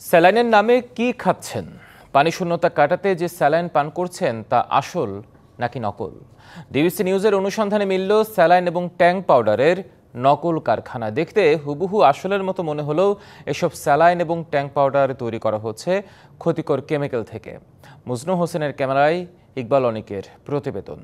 স্যালাইনের নামে কি খাচ্ছেন? পানি শূন্যতা কাটাতে যে স্যালাইন পান করছেন তা আসল নাকি নকল? ডিবিসি নিউজের অনুসন্ধানে মিলল স্যালাইন এবং ট্যাং পাউডারের নকল কারখানা। দেখতে হুবহু আসলের মতো মনে হলেও এসব স্যালাইন এবং ট্যাং পাউডার তৈরি করা হচ্ছে ক্ষতিকর কেমিক্যাল থেকে। মজনু হোসেনের ক্যামেরায় ইকবাল অনিকের প্রতিবেদন।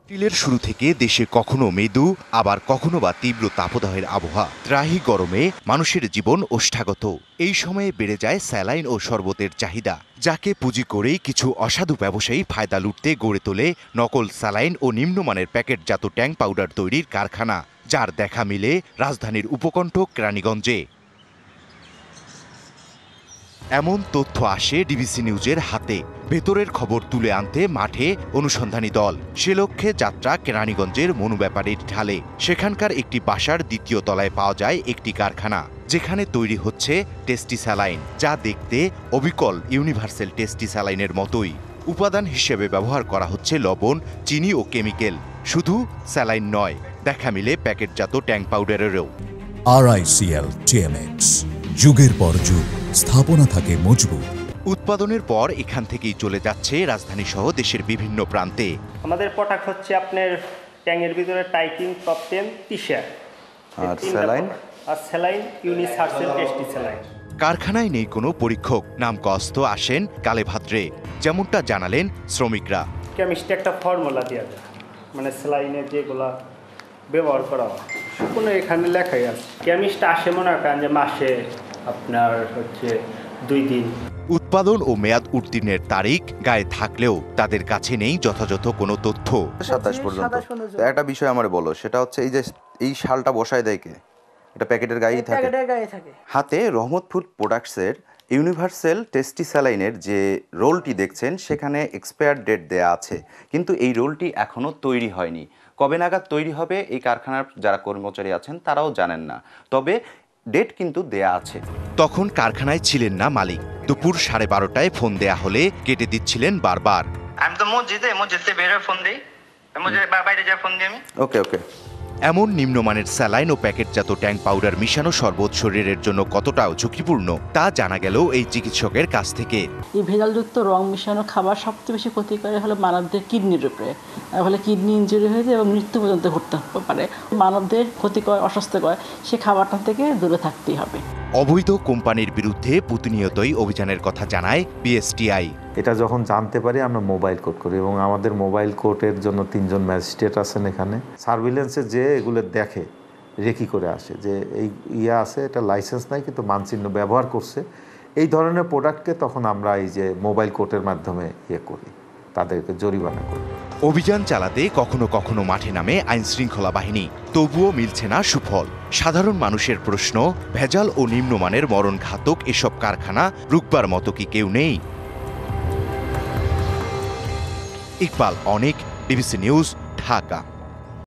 এপ্রিলের শুরু থেকে দেশে কখনো মৃদু আবার কখনো বা তীব্র তাপদাহের আবহাওয়া। ত্রাহি গরমে মানুষের জীবন ওষ্ঠাগত। এই সময়ে বেড়ে যায় স্যালাইন ও শরবতের চাহিদা, যাকে পুঁজি করেই কিছু অসাধু ব্যবসায়ী ফায়দা লুটতে গড়ে তোলে নকল স্যালাইন ও নিম্নমানের প্যাকেটজাত ট্যাং পাউডার তৈরির কারখানা, যার দেখা মিলে রাজধানীর উপকণ্ঠ কেরানীগঞ্জে। এমন তথ্য আসে ডিবিসি নিউজের হাতে। ভেতরের খবর তুলে আনতে মাঠে অনুসন্ধানী দল। সে লক্ষ্যে যাত্রা কেরানীগঞ্জের মনু ব্যাপারীর ঢালে। সেখানকার একটি বাসার দ্বিতীয় তলায় পাওয়া যায় একটি কারখানা, যেখানে তৈরি হচ্ছে টেস্টি স্যালাইন, যা দেখতে অবিকল ইউনিভার্সাল টেস্টি স্যালাইনের মতোই। উপাদান হিসেবে ব্যবহার করা হচ্ছে লবণ, চিনি ও কেমিক্যাল। শুধু স্যালাইন নয়, দেখা মিলে প্যাকেটজাত ট্যাং পাউডারেরও। RICL TMX, যুগের পর যুগ স্থাপনা থাকে মজবুত। উৎপাদনের পর এখান থেকেই চলে যাচ্ছে রাজধানী সহ দেশের বিভিন্ন প্রান্তে। আমাদের প্রোডাক্ট হচ্ছে আপনার ট্যাঙ্গের ভিতরে টাইকিং, টপ 10, টি-শার্ট আর স্যালাইন ইউনিভার্সাল টেস্টি স্যালাইন। কারখানায় নেই কোনো পরীক্ষক, নাম কস্ত আসেন কালে ভাদ্রে, যেমনটা জানালেন শ্রমিকরা। কেমিস্ট্রি একটা ফর্মুলা দেওয়া যায়, মানে স্যালাইনের যেগুলা ব্যবহার করা হয় কোনো এখানে লেখাই আছে। কেমিস্ট আসে মনে করেন যে মাসে আপনার হচ্ছে 2 দিন। উৎপাদন ও মেয়াদ উত্তীর্ণের তারিখ গায়ে থাকলেও তাদের কাছে নেই যথাযথ কোনো তথ্য। 27 পর্যন্ত। একটা বিষয় আমার বলো, সেটা হচ্ছে এই যে এই শালটা বসায় দেয় কে? এটা প্যাকেটের গায়েই থাকে। হাতে রহমত ফুড প্রোডাক্টসের ইউনিভার্সাল টেস্টি স্যালাইনের যে রোলটি দেখছেন, সেখানে এক্সপায়ার ডেট দেয়া আছে, কিন্তু এই রোলটি এখনো তৈরি হয়নি। কবে নাগাদ তৈরি হবে এই কারখানার যারা কর্মচারী আছেন তারাও জানেন না, তবে ডেট কিন্তু দেয়া আছে। তখন কারখানায় ছিলেন না মালিক। দুপুর 12:30টায় ফোন দেয়া হলে কেটে দিচ্ছিলেন বারবার। আমি তো মসজিদে বের হয়ে ফোন দিই, বাইরে যা ফোন দিই আমি। ওকে। এমন নিম্নমানের স্যালাইন ও প্যাকেটজাত ট্যাং পাউডার মিশানো শরবত শরীরের জন্য কতটা ঝুঁকিপূর্ণ তা জানা গেল এই চিকিৎসকের কাছ থেকে। এই ভেজালযুক্ত রং মিশানো খাবার সবচেয়ে বেশি ক্ষতি করে হলো মানবদের কিডনির উপরে, ফলে কিডনি ইনজুরি হয়ে যায় এবং মৃত্যু পর্যন্ত ঘটতে পারে। মানবদের ক্ষতিকর, অস্বাস্থ্যকর সে খাবারটা থেকে দূরে থাকতেই হবে। অবৈধ কোম্পানির বিরুদ্ধে প্রতিনিয়তই অভিযানের কথা জানায় বিএসটিআই। এটা যখন জানতে পারি আমরা মোবাইল কোর্ট করি, এবং আমাদের মোবাইল কোর্টের জন্য 3 জন ম্যাজিস্ট্রেট আছেন এখানে। সার্ভিলেন্সে যে এগুলো দেখে, রেকি করে আসে যে এই আছে, এটা লাইসেন্স নাই কিন্তু মানচিহ্ন ব্যবহার করছে, এই ধরনের প্রোডাক্টকে তখন আমরা এই যে মোবাইল কোর্টের মাধ্যমে করি, তাদেরকে জরিমানা করি। অভিযান চালাতে কখনো কখনো মাঠে নামে আইন শৃঙ্খলা বাহিনী, তবুও মিলছে না সুফল। সাধারণ মানুষের প্রশ্ন, ভেজাল ও নিম্নমানের মরণঘাতক এসব কারখানা রুখবার মতো কি কেউ নেই? ইকবাল অনিক, ডিবিসি নিউজ, ঢাকা।